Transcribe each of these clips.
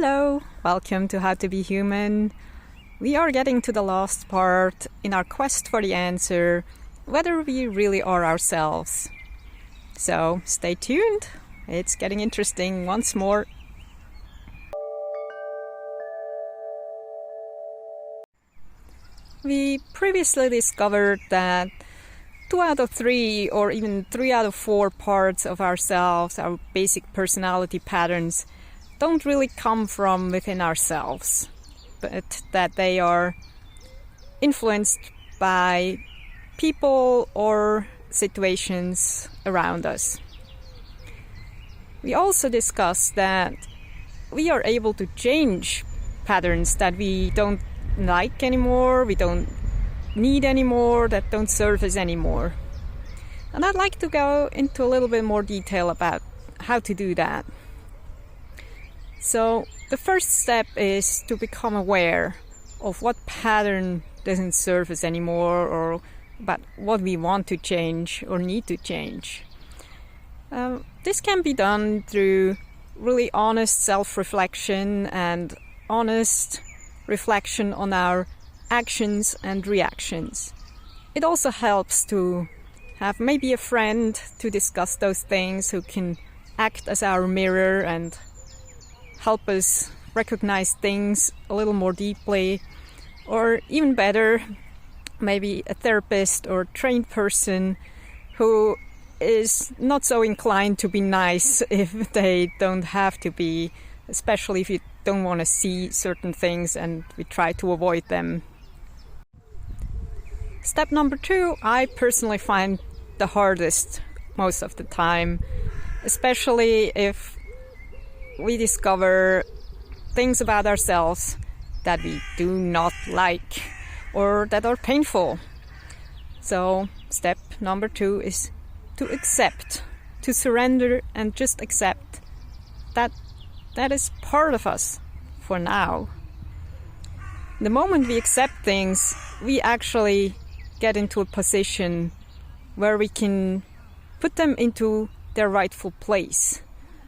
Hello, welcome to How to Be Human. We are getting to the last part in our quest for the answer, whether we really are ourselves. So stay tuned, it's getting interesting once more. We previously discovered that 2 out of 3 or even 3 out of 4 parts of ourselves, our basic personality patterns, don't really come from within ourselves, but that they are influenced by people or situations around us. We also discussed that we are able to change patterns that we don't like anymore, we don't need anymore, that don't serve us anymore. And I'd like to go into a little bit more detail about how to do that. So the first step is to become aware of what pattern doesn't serve us anymore, or about what we want to change or need to change. This can be done through really honest self-reflection and honest reflection on our actions and reactions. It also helps to have maybe a friend to discuss those things, who can act as our mirror and help us recognize things a little more deeply, or even better, maybe a therapist or trained person who is not so inclined to be nice if they don't have to be, especially if you don't want to see certain things and we try to avoid them. Step number 2, I personally find the hardest most of the time, especially if we discover things about ourselves that we do not like or that are painful. So step number 2 is to accept, to surrender and just accept that that is part of us for now. The moment we accept things, we actually get into a position where we can put them into their rightful place.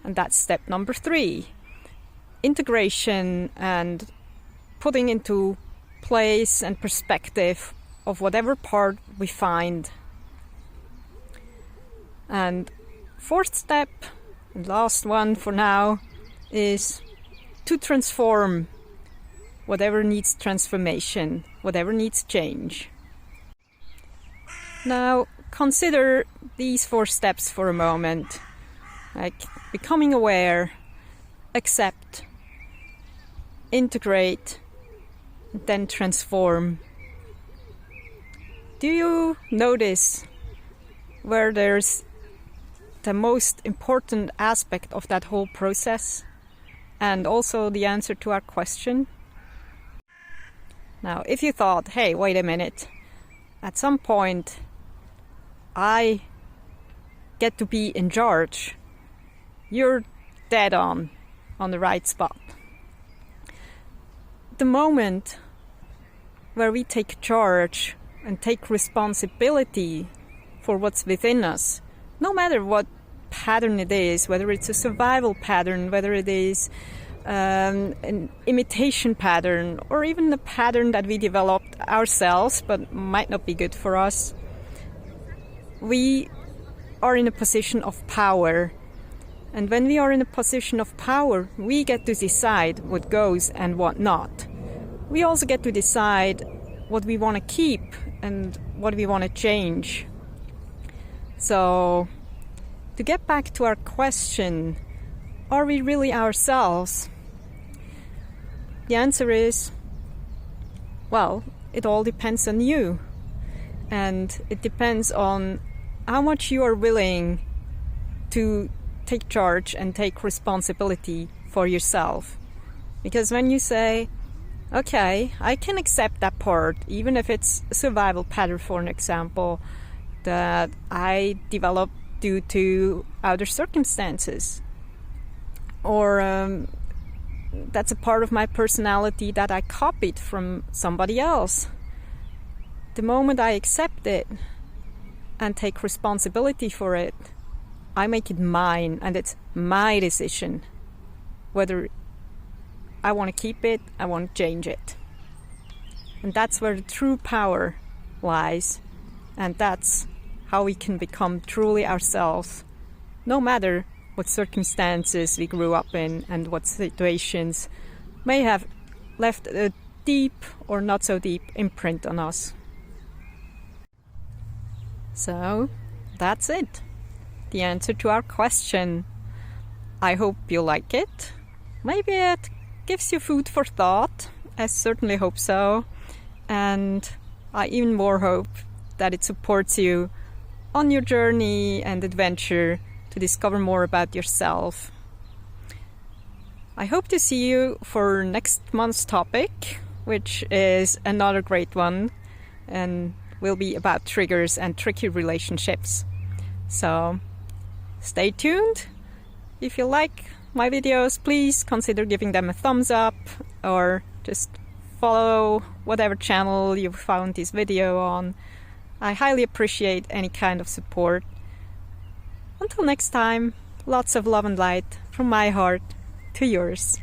And that's step number 3. Integration and putting into place and perspective of whatever part we find. And fourth step, and last one for now, is to transform whatever needs transformation, whatever needs change. Now, consider these 4 steps for a moment, like becoming aware, accept, integrate, then transform. Do you notice where there's the most important aspect of that whole process, and also the answer to our question? Now, if you thought, hey, wait a minute, at some point I get to be in charge, you're dead on the right spot. The moment where we take charge and take responsibility for what's within us, no matter what pattern it is, whether it's a survival pattern, whether it is an imitation pattern, or even the pattern that we developed ourselves but might not be good for us, we are in a position of power. And when we are in a position of power, we get to decide what goes and what not. We also get to decide what we want to keep and what we want to change. So, to get back to our question, are we really ourselves? The answer is, well, it all depends on you. And it depends on how much you are willing to take charge and take responsibility for yourself. Because when you say, okay, I can accept that part, even if it's a survival pattern, for an example, that I developed due to other circumstances, or that's a part of my personality that I copied from somebody else. The moment I accept it and take responsibility for it, I make it mine, and it's my decision whether I want to keep it, I want to change it. And that's where the true power lies. And that's how we can become truly ourselves, no matter what circumstances we grew up in and what situations may have left a deep or not so deep imprint on us. So that's it. The answer to our question. I hope you like it. Maybe it gives you food for thought. I certainly hope so. And I even more hope that it supports you on your journey and adventure to discover more about yourself. I hope to see you for next month's topic, which is another great one and will be about triggers and tricky relationships. So stay tuned. If you like my videos, please consider giving them a thumbs up or just follow whatever channel you found this video on. I highly appreciate any kind of support. Until next time, lots of love and light from my heart to yours.